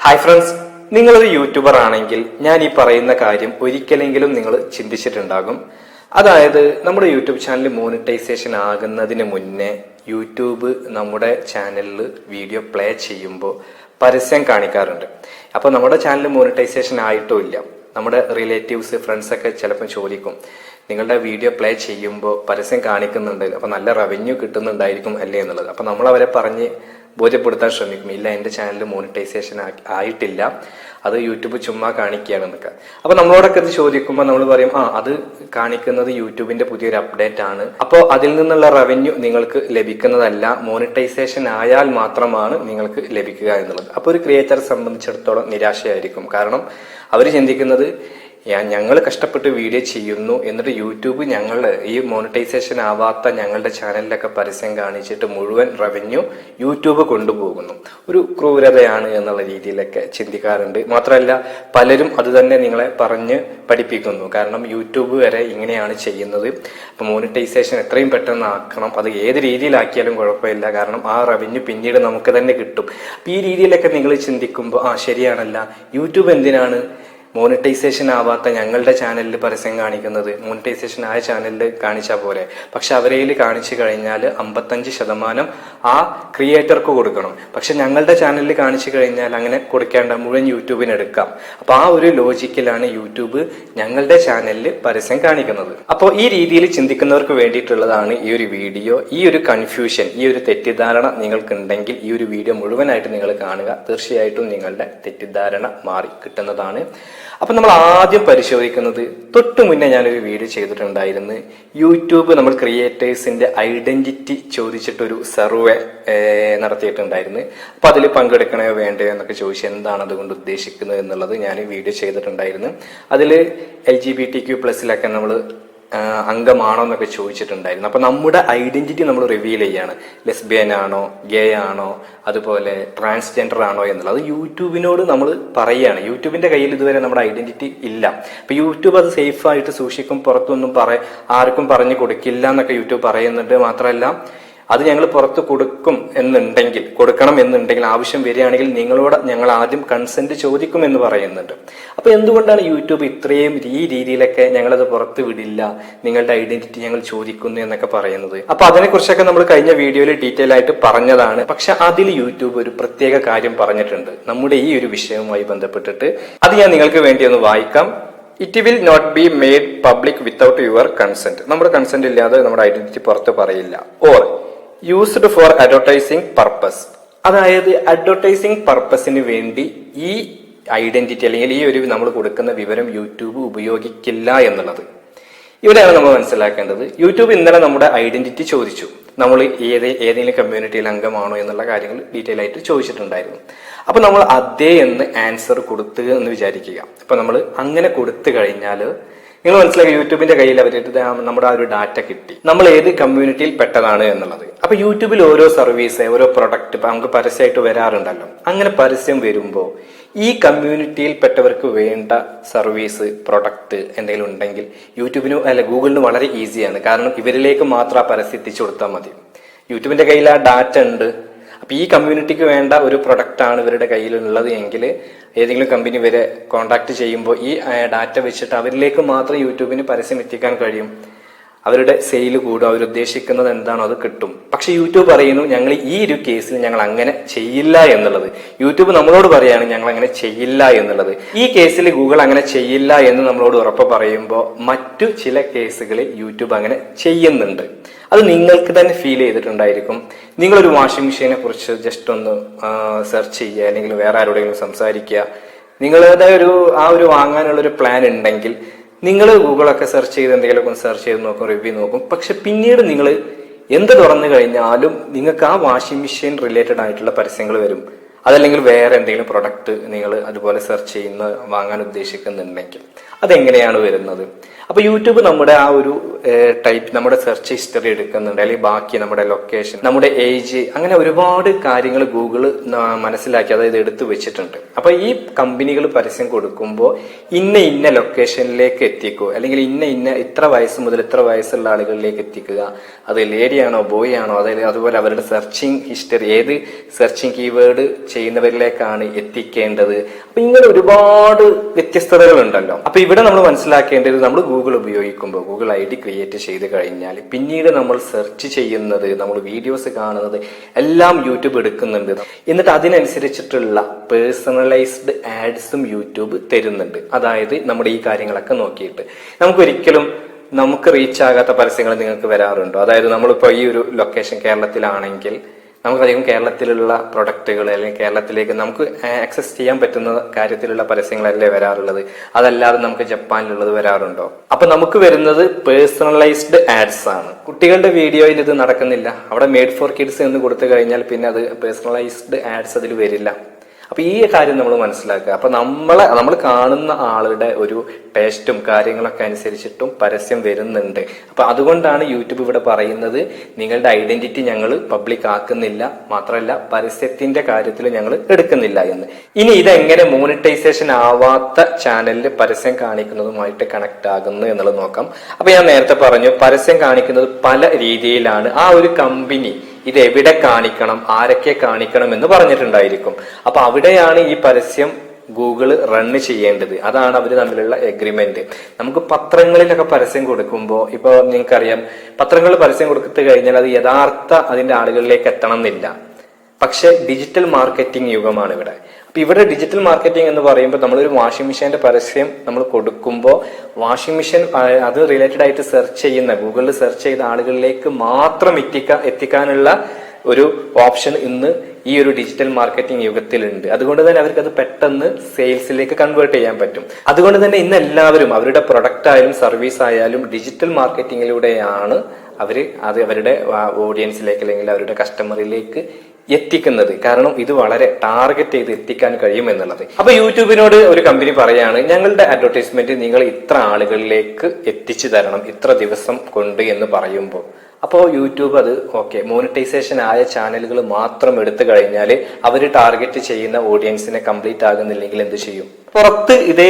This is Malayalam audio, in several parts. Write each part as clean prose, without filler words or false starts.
ഹായ് ഫ്രണ്ട്സ്, നിങ്ങളൊരു യൂട്യൂബർ ആണെങ്കിൽ ഞാൻ ഈ പറയുന്ന കാര്യം ഒരിക്കലെങ്കിലും നിങ്ങൾ ചിന്തിച്ചിട്ടുണ്ടാകും. അതായത് നമ്മുടെ യൂട്യൂബ് ചാനൽ മോണിറ്റൈസേഷൻ ആകുന്നതിന് മുന്നേ യൂട്യൂബ് നമ്മുടെ ചാനലിൽ വീഡിയോ പ്ലേ ചെയ്യുമ്പോൾ പരസ്യം കാണിക്കാറുണ്ട്. അപ്പോൾ നമ്മുടെ ചാനൽ മോണിറ്റൈസേഷൻ ആയിട്ടും ഇല്ല. നമ്മുടെ റിലേറ്റീവ്സ്, ഫ്രണ്ട്സ് ഒക്കെ ചിലപ്പോൾ ചോദിക്കും, നിങ്ങളുടെ വീഡിയോ പ്ലേ ചെയ്യുമ്പോൾ പരസ്യം കാണിക്കുന്നുണ്ട്, അപ്പോൾ നല്ല റവന്യൂ കിട്ടുന്നുണ്ടായിരിക്കും അല്ലേ എന്നുള്ളത്. അപ്പോൾ നമ്മൾ അവരെ പറഞ്ഞ് ബോധ്യപ്പെടുത്താൻ ശ്രമിക്കും, ഇല്ല എൻ്റെ ചാനൽ മോണിറ്റൈസേഷൻ ആയിട്ടില്ല, അത് യൂട്യൂബ് ചുമ്മാ കാണിക്കുകയാണെന്നൊക്കെ. അപ്പൊ നമ്മളോടൊക്കെ ഇത് ചോദിക്കുമ്പോൾ നമ്മൾ പറയും, അത് കാണിക്കുന്നത് യൂട്യൂബിന്റെ പുതിയൊരു അപ്ഡേറ്റ് ആണ്, അപ്പോൾ അതിൽ നിന്നുള്ള റവന്യൂ നിങ്ങൾക്ക് ലഭിക്കുന്നതല്ല, മോണിറ്റൈസേഷൻ ആയാൽ മാത്രമാണ് നിങ്ങൾക്ക് ലഭിക്കുക എന്നുള്ളത്. അപ്പോൾ ഒരു ക്രിയേറ്ററെ സംബന്ധിച്ചിടത്തോളം നിരാശയായിരിക്കും. കാരണം അവർ ചിന്തിക്കുന്നത്, ഞങ്ങൾ കഷ്ടപ്പെട്ട് വീഡിയോ ചെയ്യുന്നു, എന്നിട്ട് യൂട്യൂബ് ഈ മോണിറ്റൈസേഷൻ ആവാത്ത ഞങ്ങളുടെ ചാനലിലൊക്കെ പരസ്യം കാണിച്ചിട്ട് മുഴുവൻ റവന്യൂ യൂട്യൂബ് കൊണ്ടുപോകുന്നു. ഒരു ക്രൂരതയാണ് എന്നുള്ള രീതിയിലൊക്കെ ചിന്തിക്കാറുണ്ട്. മാത്രമല്ല പലരും അത് തന്നെ നിങ്ങളെ പറഞ്ഞ് പഠിപ്പിക്കുന്നു. കാരണം യൂട്യൂബ് വരെ ഇങ്ങനെയാണ് ചെയ്യുന്നത്, അപ്പൊ മോണിറ്റൈസേഷൻ എത്രയും പെട്ടെന്ന് ആക്കണം, അത് ഏത് രീതിയിലാക്കിയാലും കുഴപ്പമില്ല, കാരണം ആ റവന്യൂ പിന്നീട് നമുക്ക് തന്നെ കിട്ടും. അപ്പൊ ഈ രീതിയിലൊക്കെ നിങ്ങൾ ചിന്തിക്കുമ്പോൾ ശരിയാണല്ല, യൂട്യൂബ് എന്തിനാണ് മോണിറ്റൈസേഷൻ ആവാത്ത ഞങ്ങളുടെ ചാനലിൽ പരസ്യം കാണിക്കുന്നത്? മോണിറ്റൈസേഷൻ ആയ ചാനലിൽ കാണിച്ചാൽ പോലെ. പക്ഷെ അവരയിൽ കാണിച്ചു കഴിഞ്ഞാൽ 55% ആ ക്രിയേറ്റർക്ക് കൊടുക്കണം. പക്ഷെ ഞങ്ങളുടെ ചാനലിൽ കാണിച്ചു കഴിഞ്ഞാൽ അങ്ങനെ കൊടുക്കേണ്ട, മുഴുവൻ യൂട്യൂബിന് എടുക്കാം. അപ്പൊ ആ ഒരു ലോജിക്കിലാണ് യൂട്യൂബ് ഞങ്ങളുടെ ചാനലിൽ പരസ്യം കാണിക്കുന്നത്. അപ്പോൾ ഈ രീതിയിൽ ചിന്തിക്കുന്നവർക്ക് വേണ്ടിയിട്ടുള്ളതാണ് ഈ ഒരു വീഡിയോ. ഈ ഒരു കൺഫ്യൂഷൻ, ഈ ഒരു തെറ്റിദ്ധാരണ നിങ്ങൾക്കുണ്ടെങ്കിൽ ഈ ഒരു വീഡിയോ മുഴുവനായിട്ട് നിങ്ങൾ കാണുക. തീർച്ചയായിട്ടും നിങ്ങളുടെ തെറ്റിദ്ധാരണ മാറി കിട്ടുന്നതാണ്. അപ്പൊ നമ്മൾ ആദ്യം പരിശോധിക്കുന്നത്, തൊട്ടു മുന്നേ ഞാനൊരു വീഡിയോ ചെയ്തിട്ടുണ്ടായിരുന്നു. യൂട്യൂബ് നമ്മൾ ക്രിയേറ്റേഴ്സിന്റെ ഐഡന്റിറ്റി ചോദിച്ചിട്ടൊരു സർവേ നടത്തിയിട്ടുണ്ടായിരുന്നു. അപ്പൊ അതിൽ പങ്കെടുക്കണോ വേണ്ടയോ എന്നൊക്കെ ചോദിച്ചു, എന്താണ് അതുകൊണ്ട് ഉദ്ദേശിക്കുന്നത് എന്നുള്ളത് ഞാൻ വീഡിയോ ചെയ്തിട്ടുണ്ടായിരുന്നു. അതിൽ LGBTQ+ നമ്മൾ അംഗമാണോ എന്നൊക്കെ ചോദിച്ചിട്ടുണ്ടായിരുന്നു. അപ്പൊ നമ്മുടെ ഐഡന്റിറ്റി നമ്മൾ റിവീൽ ചെയ്യാണ്. ലെസ്ബിയൻ ആണോ, ഗേ ആണോ, അതുപോലെ ട്രാൻസ്ജെൻഡർ ആണോ എന്നുള്ളത് യൂട്യൂബിനോട് നമ്മൾ പറയുകയാണ്. യൂട്യൂബിന്റെ കയ്യിൽ ഇതുവരെ നമ്മുടെ ഐഡന്റിറ്റി ഇല്ല. അപ്പൊ യൂട്യൂബ് അത് സേഫ് ആയിട്ട് സൂക്ഷിക്കും, പുറത്തൊന്നും ആർക്കും പറഞ്ഞു കൊടുക്കില്ല എന്നൊക്കെ യൂട്യൂബ് പറയുന്നുണ്ട്. മാത്രമല്ല അത് ഞങ്ങൾ പുറത്ത് കൊടുക്കണം എന്നുണ്ടെങ്കിൽ ആവശ്യം വരികയാണെങ്കിൽ നിങ്ങളോട് ഞങ്ങൾ ആദ്യം കൺസെന്റ് ചോദിക്കും എന്ന് പറയുന്നുണ്ട്. അപ്പൊ എന്തുകൊണ്ടാണ് യൂട്യൂബ് ഇത്രയും ഈ രീതിയിലൊക്കെ ഞങ്ങളത് പുറത്ത് വിടില്ല, നിങ്ങളുടെ ഐഡന്റിറ്റി ഞങ്ങൾ ചോദിക്കുന്നു എന്നൊക്കെ പറയുന്നത്? അപ്പൊ അതിനെക്കുറിച്ചൊക്കെ നമ്മൾ കഴിഞ്ഞ വീഡിയോയിൽ ഡീറ്റെയിൽ ആയിട്ട് പറഞ്ഞതാണ്. പക്ഷെ അതിൽ യൂട്യൂബ് ഒരു പ്രത്യേക കാര്യം പറഞ്ഞിട്ടുണ്ട് നമ്മുടെ ഈ ഒരു വിഷയവുമായി ബന്ധപ്പെട്ടിട്ട്. അത് ഞാൻ നിങ്ങൾക്ക് വേണ്ടി ഒന്ന് വായിക്കാം. It will not be made public without your consent. നമ്മുടെ കൺസെന്റ് ഇല്ലാതെ നമ്മുടെ ഐഡന്റിറ്റി പുറത്ത് പറയില്ല. Or used for advertising purpose. അതായത് അഡ്വർടൈസിംഗ് പർപ്പസിന് വേണ്ടി ഈ ഐഡന്റിറ്റി അല്ലെങ്കിൽ ഈ ഒരു നമ്മൾ കൊടുക്കുന്ന വിവരം യൂട്യൂബ് ഉപയോഗിക്കില്ല എന്നുള്ളത്. ഇവിടെയാണ് നമ്മൾ മനസ്സിലാക്കേണ്ടത്. യൂട്യൂബ് ഇന്നലെ നമ്മുടെ ഐഡന്റിറ്റി ചോദിച്ചു, നമ്മൾ ഏതെങ്കിലും കമ്മ്യൂണിറ്റിയിൽ അംഗമാണോ എന്നുള്ള കാര്യങ്ങൾ ഡീറ്റെയിൽ ആയിട്ട് ചോദിച്ചിട്ടുണ്ടായിരുന്നു. അപ്പൊ നമ്മൾ അതേ എന്ന് ആൻസർ കൊടുത്തു എന്ന് വിചാരിക്കുക. അപ്പൊ നമ്മൾ അങ്ങനെ കൊടുത്തു കഴിഞ്ഞാൽ നിങ്ങൾ മനസ്സിലാക്കുക, യൂട്യൂബിന്റെ കയ്യിൽ നമ്മുടെ ആ ഒരു ഡാറ്റ കിട്ടി, നമ്മൾ ഏത് കമ്മ്യൂണിറ്റിയിൽ പെട്ടതാണ് എന്നുള്ളത്. അപ്പൊ യൂട്യൂബിൽ ഓരോ സർവീസ്, ഓരോ പ്രൊഡക്റ്റ് നമുക്ക് പരസ്യമായിട്ട് വരാറുണ്ടല്ലോ. അങ്ങനെ പരസ്യം വരുമ്പോൾ ഈ കമ്മ്യൂണിറ്റിയിൽ പെട്ടവർക്ക് വേണ്ട സർവീസ്, പ്രൊഡക്റ്റ് എന്തെങ്കിലും ഉണ്ടെങ്കിൽ യൂട്യൂബിനും ഗൂഗിളിനും വളരെ ഈസിയാണ്. കാരണം ഇവരിലേക്ക് മാത്രം ആ പരസ്യം എത്തിച്ചു കൊടുത്താൽ മതി. യൂട്യൂബിന്റെ കയ്യിൽ ആ ഡാറ്റ ഉണ്ട്. അപ്പൊ ഈ കമ്മ്യൂണിറ്റിക്ക് വേണ്ട ഒരു പ്രൊഡക്റ്റ് ആണ് ഇവരുടെ കയ്യിലുള്ളത് എങ്കിൽ ഏതെങ്കിലും കമ്പനി ഇവരെ കോണ്ടാക്ട് ചെയ്യുമ്പോൾ ഈ ഡാറ്റ വെച്ചിട്ട് അവരിലേക്ക് മാത്രം യൂട്യൂബിന് പരസ്യം എത്തിക്കാൻ കഴിയും. അവരുടെ സെയിൽ കൂടും, അവരുദ്ദേശിക്കുന്നത് എന്താണോ അത് കിട്ടും. പക്ഷെ യൂട്യൂബ് പറയുന്നു, ഞങ്ങൾ ഈ ഒരു കേസിൽ ഞങ്ങൾ അങ്ങനെ ചെയ്യില്ല എന്നുള്ളത്. യൂട്യൂബ് നമ്മളോട് പറയാണ് ഞങ്ങൾ അങ്ങനെ ചെയ്യില്ല എന്നുള്ളത്. ഈ കേസിൽ ഗൂഗിൾ അങ്ങനെ ചെയ്യില്ല എന്ന് നമ്മളോട് ഉറപ്പ് പറയുമ്പോൾ മറ്റു ചില കേസുകളിൽ യൂട്യൂബ് അങ്ങനെ ചെയ്യുന്നുണ്ട്. അത് നിങ്ങൾക്ക് തന്നെ ഫീൽ ചെയ്തിട്ടുണ്ടായിരിക്കും. നിങ്ങളൊരു വാഷിംഗ് മെഷീനെ കുറിച്ച് ജസ്റ്റ് ഒന്ന് സെർച്ച് ചെയ്യുക, അല്ലെങ്കിൽ വേറെ ആരോടെങ്കിലും സംസാരിക്കുക. നിങ്ങളുടെ ആ ഒരു വാങ്ങാനുള്ള ഒരു പ്ലാൻ ഉണ്ടെങ്കിൽ നിങ്ങൾ ഗൂഗിളൊക്കെ സെർച്ച് ചെയ്ത് എന്തെങ്കിലുമൊക്കെ സെർച്ച് ചെയ്ത് നോക്കും, റിവ്യൂ നോക്കും. പക്ഷെ പിന്നീട് നിങ്ങൾ എന്ത് തുറന്നു കഴിഞ്ഞാലും നിങ്ങൾക്ക് ആ വാഷിംഗ് മെഷീൻ റിലേറ്റഡ് ആയിട്ടുള്ള പരസ്യങ്ങൾ വരും. അതല്ലെങ്കിൽ വേറെ എന്തെങ്കിലും പ്രൊഡക്റ്റ് നിങ്ങൾ അതുപോലെ സെർച്ച് ചെയ്യുന്ന വാങ്ങാൻ ഉദ്ദേശിക്കുന്നുണ്ടെങ്കിൽ അതെങ്ങനെയാണ് വരുന്നത്? അപ്പൊ യൂട്യൂബ് നമ്മുടെ ആ ഒരു നമ്മുടെ സെർച്ച് ഹിസ്റ്ററി എടുക്കുന്നുണ്ട്, അല്ലെങ്കിൽ ബാക്കി നമ്മുടെ ലൊക്കേഷൻ, നമ്മുടെ ഏജ്, അങ്ങനെ ഒരുപാട് കാര്യങ്ങൾ ഗൂഗിള് മനസ്സിലാക്കി, അതായത് എടുത്തു വെച്ചിട്ടുണ്ട്. അപ്പൊ ഈ കമ്പനികൾ പരസ്യം കൊടുക്കുമ്പോൾ ഇന്ന ലൊക്കേഷനിലേക്ക് എത്തിക്കുക, അല്ലെങ്കിൽ ഇന്ന ഇത്ര വയസ്സ് മുതൽ ഇത്ര വയസ്സുള്ള ആളുകളിലേക്ക് എത്തിക്കുക, അത് ലേഡിയാണോ ബോയ് ആണോ, അതായത് അതുപോലെ അവരുടെ സെർച്ചിങ് ഹിസ്റ്ററി, ഏത് സെർച്ചിങ് കീവേഡ് ചെയ്യുന്നവരിലേക്കാണ് എത്തിക്കേണ്ടത്. അപ്പൊ ഇങ്ങനെ ഒരുപാട് വ്യത്യസ്തതകൾ ഉണ്ടല്ലോ. അപ്പൊ ഇവിടെ നമ്മൾ മനസ്സിലാക്കേണ്ടത്, നമ്മൾ ഗൂഗിൾ ഉപയോഗിക്കുമ്പോൾ ഗൂഗിൾ ID ക്രിയേറ്റ് ചെയ്ത് കഴിഞ്ഞാൽ പിന്നീട് നമ്മൾ സെർച്ച് ചെയ്യുന്നത്, നമ്മൾ വീഡിയോസ് കാണുന്നത് എല്ലാം യൂട്യൂബ് എടുക്കുന്നുണ്ട്. എന്നിട്ട് അതിനനുസരിച്ചിട്ടുള്ള പേഴ്സണലൈസ്ഡ് ആഡ്സും യൂട്യൂബ് തരുന്നുണ്ട്. അതായത് നമ്മുടെ ഈ കാര്യങ്ങളൊക്കെ നോക്കിയിട്ട് നമുക്ക് റീച്ച് ആകാത്ത പരസ്യങ്ങൾ നിങ്ങൾക്ക് വരാറുണ്ടോ? അതായത് നമ്മളിപ്പോ ഈ ഒരു ലൊക്കേഷൻ കേരളത്തിലാണെങ്കിൽ നമുക്കധികം കേരളത്തിലുള്ള പ്രൊഡക്റ്റുകൾ, അല്ലെങ്കിൽ കേരളത്തിലേക്ക് നമുക്ക് ആക്സസ് ചെയ്യാൻ പറ്റുന്ന കാര്യത്തിലുള്ള പരസ്യങ്ങളല്ലേ വരാറുള്ളത്. അതല്ലാതെ നമുക്ക് ജപ്പാനിലുള്ളത് വരാറുണ്ടോ? അപ്പൊ നമുക്ക് വരുന്നത് പേഴ്സണലൈസ്ഡ് ആഡ്സ് ആണ്. കുട്ടികളുടെ വീഡിയോയിൽ ഇത് നടക്കുന്നില്ല. അവിടെ മെയ്ഡ് ഫോർ കിഡ്സ് എന്ന് കൊടുത്തു കഴിഞ്ഞാൽ പിന്നെ അത് പേഴ്സണലൈസ്ഡ് ആഡ്സ് അതിൽ വരില്ല. അപ്പൊ ഈ കാര്യം നമ്മൾ മനസ്സിലാക്കുക. അപ്പൊ നമ്മൾ കാണുന്ന ആളുടെ ഒരു ടേസ്റ്റും കാര്യങ്ങളൊക്കെ അനുസരിച്ചിട്ടും പരസ്യം വരുന്നുണ്ട്. അപ്പൊ അതുകൊണ്ടാണ് യൂട്യൂബ് ഇവിടെ പറയുന്നത്, നിങ്ങളുടെ ഐഡന്റിറ്റി ഞങ്ങൾ പബ്ലിക് ആക്കുന്നില്ല, മാത്രമല്ല പരസ്യത്തിന്റെ കാര്യത്തിൽ ഞങ്ങൾ എടുക്കുന്നില്ല എന്ന്. ഇനി ഇതെങ്ങനെ മോണിറ്റൈസേഷൻ ആവാത്ത ചാനലിൽ പരസ്യം കാണിക്കുന്നതുമായിട്ട് കണക്ട് ആകുന്നു എന്നുള്ളത് നോക്കാം. അപ്പൊ ഞാൻ നേരത്തെ പറഞ്ഞു, പരസ്യം കാണിക്കുന്നത് പല രീതിയിലാണ്. ആ ഒരു കമ്പനി ഇത് എവിടെ കാണിക്കണം, ആരൊക്കെ കാണിക്കണം എന്ന് പറഞ്ഞിട്ടുണ്ടായിരിക്കും. അപ്പൊ അവിടെയാണ് ഈ പരസ്യം ഗൂഗിള് റൺ ചെയ്യേണ്ടത്. അതാണ് അവർ തമ്മിലുള്ള എഗ്രിമെന്റ്. നമുക്ക് പത്രങ്ങളിലൊക്കെ പരസ്യം കൊടുക്കുമ്പോൾ, ഇപ്പൊ നിങ്ങൾക്കറിയാം, പത്രങ്ങളിൽ പരസ്യം കൊടുത്തു കഴിഞ്ഞാൽ അത് യഥാർത്ഥ അതിന്റെ ആളുകളിലേക്ക് എത്തണം എന്നില്ല. പക്ഷെ ഡിജിറ്റൽ മാർക്കറ്റിംഗ് യുഗമാണ് ഇവിടെ. അപ്പൊ ഇവിടെ ഡിജിറ്റൽ മാർക്കറ്റിംഗ് എന്ന് പറയുമ്പോൾ, നമ്മളൊരു വാഷിംഗ് മെഷീന്റെ പരസ്യം നമ്മൾ കൊടുക്കുമ്പോൾ വാഷിംഗ് മെഷീൻ അത് റിലേറ്റഡ് ആയിട്ട് സെർച്ച് ചെയ്യുന്ന, ഗൂഗിളിൽ സെർച്ച് ചെയ്ത ആളുകളിലേക്ക് മാത്രം എത്തിക്കാനുള്ള ഒരു ഓപ്ഷൻ ഇന്ന് ഈ ഒരു ഡിജിറ്റൽ മാർക്കറ്റിംഗ് യുഗത്തിലുണ്ട്. അതുകൊണ്ട് തന്നെ അവർക്ക് അത് പെട്ടെന്ന് സെയിൽസിലേക്ക് കൺവേർട്ട് ചെയ്യാൻ പറ്റും. അതുകൊണ്ട് തന്നെ ഇന്ന് എല്ലാവരും അവരുടെ പ്രൊഡക്റ്റ് ആയാലും സർവീസ് ആയാലും ഡിജിറ്റൽ മാർക്കറ്റിംഗിലൂടെയാണ് അവരുടെ ഓഡിയൻസിലേക്ക്, അല്ലെങ്കിൽ അവരുടെ കസ്റ്റമറിലേക്ക് എത്തിക്കുന്നത്. കാരണം ഇത് വളരെ ടാർഗറ്റ് ചെയ്ത് എത്തിക്കാൻ കഴിയും എന്നുള്ളത്. അപ്പൊ യൂട്യൂബിനോട് ഒരു കമ്പനി പറയാണ്, ഞങ്ങളുടെ അഡ്വർടൈസ്മെന്റ് നിങ്ങൾ ഇത്ര ആളുകളിലേക്ക് എത്തിച്ചു തരണം ഇത്ര ദിവസം കൊണ്ട് എന്ന് പറയുമ്പോൾ, അപ്പോൾ യൂട്യൂബ് അത് ഓക്കെ, മോണിറ്റൈസേഷൻ ആയ ചാനലുകൾ മാത്രം എടുത്തു കഴിഞ്ഞാൽ അവർ ടാർഗറ്റ് ചെയ്യുന്ന ഓഡിയൻസിനെ കംപ്ലീറ്റ് ആകുന്നില്ലെങ്കിൽ എന്ത് ചെയ്യും? പുറത്ത് ഇതേ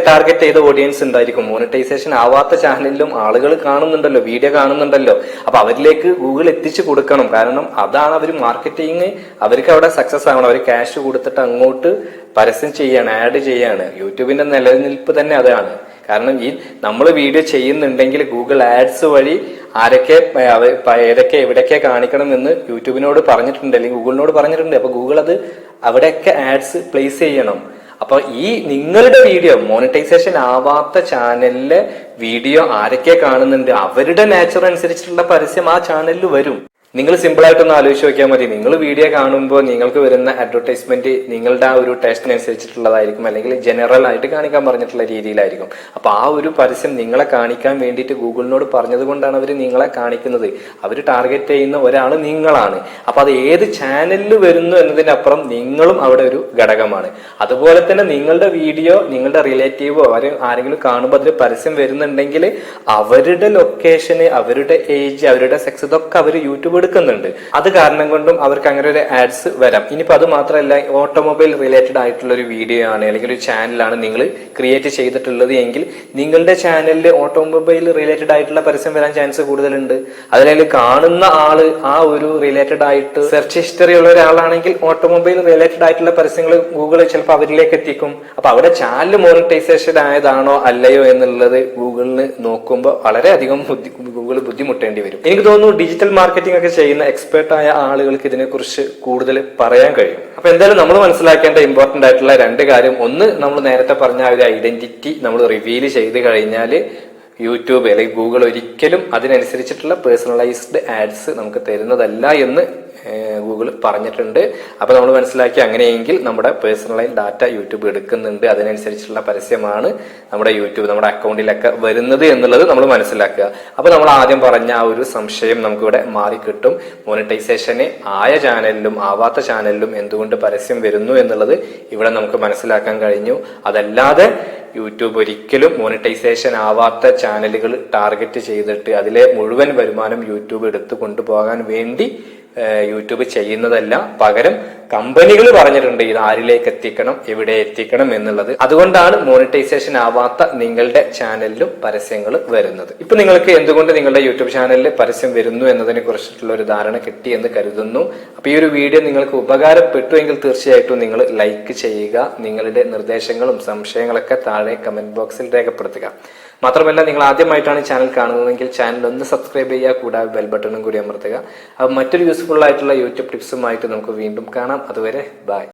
ടാർഗറ്റ് ചെയ്ത ഓഡിയൻസ് ഉണ്ടായിരിക്കും. മോണിറ്റൈസേഷൻ ആവാത്ത ചാനലിലും ആളുകൾ കാണുന്നുണ്ടല്ലോ, വീഡിയോ കാണുന്നുണ്ടല്ലോ. അപ്പൊ അവരിലേക്ക് ഗൂഗിൾ എത്തിച്ചു കൊടുക്കണം. കാരണം അതാണ് അവർ മാർക്കറ്റിംഗ്, അവർക്ക് അവിടെ സക്സസ് ആവണം. അവർ ക്യാഷ് കൊടുത്തിട്ട് അങ്ങോട്ട് പരസ്യം ചെയ്യാണ്, ആഡ് ചെയ്യാണ്. യൂട്യൂബിന്റെ നിലനിൽപ്പ് തന്നെ അതാണ്. കാരണം ഈ നമ്മൾ വീഡിയോ ചെയ്യുന്നുണ്ടെങ്കിൽ ഗൂഗിൾ ആഡ്സ് വഴി ഏതൊക്കെ എവിടെയൊക്കെ കാണിക്കണം എന്ന് യൂട്യൂബിനോട് പറഞ്ഞിട്ടുണ്ട്, അല്ലെങ്കിൽ ഗൂഗിളിനോട് പറഞ്ഞിട്ടുണ്ട്. അപ്പൊ ഗൂഗിൾ അത് അവിടെയൊക്കെ ആഡ്സ് പ്ലേസ് ചെയ്യണം. അപ്പൊ ഈ നിങ്ങളുടെ വീഡിയോ മോണിറ്റൈസേഷൻ ആവാത്ത ചാനലിലെ വീഡിയോ ആരൊക്കെ കാണുന്നുണ്ട്, അവരുടെ നേച്ചർ അനുസരിച്ചിട്ടുള്ള പരസ്യം ആ ചാനലിൽ വരും. നിങ്ങൾ സിമ്പിൾ ആയിട്ടൊന്ന് ആലോചിച്ച് നോക്കിയാൽ മതി. നിങ്ങൾ വീഡിയോ കാണുമ്പോൾ നിങ്ങൾക്ക് വരുന്ന അഡ്വർടൈസ്മെന്റ് നിങ്ങളുടെ ആ ഒരു ടേസ്റ്റിനനുസരിച്ചിട്ടുള്ളതായിരിക്കും, അല്ലെങ്കിൽ ജനറൽ ആയിട്ട് കാണിക്കാൻ പറഞ്ഞിട്ടുള്ള രീതിയിലായിരിക്കും. അപ്പൊ ആ ഒരു പരസ്യം നിങ്ങളെ കാണിക്കാൻ വേണ്ടിയിട്ട് ഗൂഗിളിനോട് പറഞ്ഞത് കൊണ്ടാണ് അവർ നിങ്ങളെ കാണിക്കുന്നത്. അവർ ടാർഗറ്റ് ചെയ്യുന്ന ഒരാൾ നിങ്ങളാണ്. അപ്പൊ അത് ഏത് ചാനലിൽ വരുന്നു എന്നതിനപ്പുറം നിങ്ങളും അവിടെ ഒരു ഘടകമാണ്. അതുപോലെ തന്നെ നിങ്ങളുടെ വീഡിയോ നിങ്ങളുടെ റിലേറ്റീവോ ആരെങ്കിലും കാണുമ്പോൾ അതിൽ പരസ്യം വരുന്നുണ്ടെങ്കിൽ അവരുടെ ലൊക്കേഷന്, അവരുടെ ഏജ്, അവരുടെ സെക്സ്, ഇതൊക്കെ അവർ യൂട്യൂബ് എടുക്കുന്നുണ്ട്. അത് കാരണം കൊണ്ടും അവർക്ക് അങ്ങനെ ഒരു ആഡ്സ് വരാം. ഇനിയിപ്പോ അത് മാത്രമല്ല, ഓട്ടോമൊബൈൽ റിലേറ്റഡ് ആയിട്ടുള്ള ഒരു വീഡിയോ ആണ് അല്ലെങ്കിൽ ഒരു ചാനലാണ് നിങ്ങൾ ക്രിയേറ്റ് ചെയ്തിട്ടുള്ളത് എങ്കിൽ നിങ്ങളുടെ ചാനലിൽ ഓട്ടോമൊബൈൽ റിലേറ്റഡ് ആയിട്ടുള്ള പരസ്യം വരാൻ ചാൻസ് കൂടുതലുണ്ട്. അതിൽ കാണുന്ന ആള് ആ ഒരു റിലേറ്റഡ് ആയിട്ട് സെർച്ച് ഹിസ്റ്ററി ഉള്ള ഒരാളാണെങ്കിൽ ഓട്ടോമൊബൈൽ റിലേറ്റഡ് ആയിട്ടുള്ള പരസ്യങ്ങൾ ഗൂഗിൾ ചിലപ്പോൾ അവരിലേക്ക് എത്തിക്കും. അപ്പൊ അവിടെ ചാനൽ മോണിറ്റൈസേഷൻ ആയതാണോ അല്ലയോ എന്നുള്ളത് ഗൂഗിളിന് നോക്കുമ്പോൾ വളരെയധികം ഗൂഗിൾ ബുദ്ധിമുട്ടേണ്ടി വരും. എനിക്ക് തോന്നുന്നു ഡിജിറ്റൽ മാർക്കറ്റിംഗ് ഒക്കെ ചെയ്യുന്ന എക്സ്പേർട്ടായ ആളുകൾക്ക് ഇതിനെക്കുറിച്ച് കൂടുതൽ പറയാൻ കഴിയും. അപ്പൊ എന്തായാലും നമ്മൾ മനസ്സിലാക്കേണ്ട ഇമ്പോർട്ടന്റ് ആയിട്ടുള്ള രണ്ട് കാര്യം, ഒന്ന് നമ്മൾ നേരത്തെ പറഞ്ഞ ഒരു ഐഡന്റിറ്റി നമ്മൾ റിവീൽ ചെയ്ത് കഴിഞ്ഞാൽ യൂട്യൂബ് അല്ലെങ്കിൽ ഗൂഗിൾ ഒരിക്കലും അതിനനുസരിച്ചിട്ടുള്ള പേഴ്സണലൈസ്ഡ് ആഡ്സ് നമുക്ക് തരുന്നതല്ല എന്ന് ഗൂഗിൾ പറഞ്ഞിട്ടുണ്ട്. അപ്പൊ നമ്മൾ മനസ്സിലാക്കി, അങ്ങനെയെങ്കിൽ നമ്മുടെ പേഴ്സണലൈസ് ഡാറ്റ യൂട്യൂബ് എടുക്കുന്നുണ്ട്, അതിനനുസരിച്ചുള്ള പരസ്യമാണ് നമ്മുടെ അക്കൗണ്ടിലൊക്കെ വരുന്നത് എന്നുള്ളത് നമ്മൾ മനസ്സിലാക്കുക. അപ്പൊ നമ്മൾ ആദ്യം പറഞ്ഞ ആ ഒരു സംശയം നമുക്കിവിടെ മാറിക്കിട്ടും. മോണിറ്റൈസേഷന് ആയ ചാനലിലും ആവാത്ത ചാനലിലും എന്തുകൊണ്ട് പരസ്യം വരുന്നു എന്നുള്ളത് ഇവിടെ നമുക്ക് മനസ്സിലാക്കാൻ കഴിഞ്ഞു. അതല്ലാതെ യൂട്യൂബ് ഒരിക്കലും മോണിറ്റൈസേഷൻ ആവാത്ത ചാനലുകൾ ടാർഗറ്റ് ചെയ്തിട്ട് അതിലെ മുഴുവൻ വരുമാനം യൂട്യൂബ് എടുത്തു കൊണ്ടുപോകാൻ വേണ്ടി യൂട്യൂബ് ചെയ്യുന്നതല്ല. പകരം കമ്പനികൾ പറഞ്ഞിട്ടുണ്ട് ഇത് ആരിലേക്ക് എത്തിക്കണം, എവിടെ എത്തിക്കണം എന്നുള്ളത്. അതുകൊണ്ടാണ് മോണിറ്റൈസേഷൻ ആവാത്ത നിങ്ങളുടെ ചാനലിലും പരസ്യങ്ങൾ വരുന്നത്. ഇപ്പൊ നിങ്ങൾക്ക് എന്തുകൊണ്ട് നിങ്ങളുടെ യൂട്യൂബ് ചാനലിൽ പരസ്യം വരുന്നു എന്നതിനെ കുറിച്ചിട്ടുള്ള ഒരു ധാരണ കിട്ടി എന്ന് കരുതുന്നു. അപ്പൊ ഈ ഒരു വീഡിയോ നിങ്ങൾക്ക് ഉപകാരപ്പെട്ടു എങ്കിൽ തീർച്ചയായിട്ടും നിങ്ങൾ ലൈക്ക് ചെയ്യുക. നിങ്ങളുടെ നിർദ്ദേശങ്ങളും സംശയങ്ങളൊക്കെ താഴെ കമന്റ് ബോക്സിൽ രേഖപ്പെടുത്തുക. മാത്രമല്ല, നിങ്ങൾ ആദ്യമായിട്ടാണ് ചാനൽ കാണുന്നതെങ്കിൽ ചാനൽ ഒന്ന് സബ്സ്ക്രൈബ് ചെയ്യുക, കൂടാതെ ബെൽ ബട്ടണും കൂടി അമർത്തുക. അപ്പോൾ മറ്റൊരു യൂസ്ഫുൾ ആയിട്ടുള്ള യൂട്യൂബ് ടിപ്സുമായിട്ട് നമുക്ക് വീണ്ടും കാണാം. അതുവരെ ബൈ.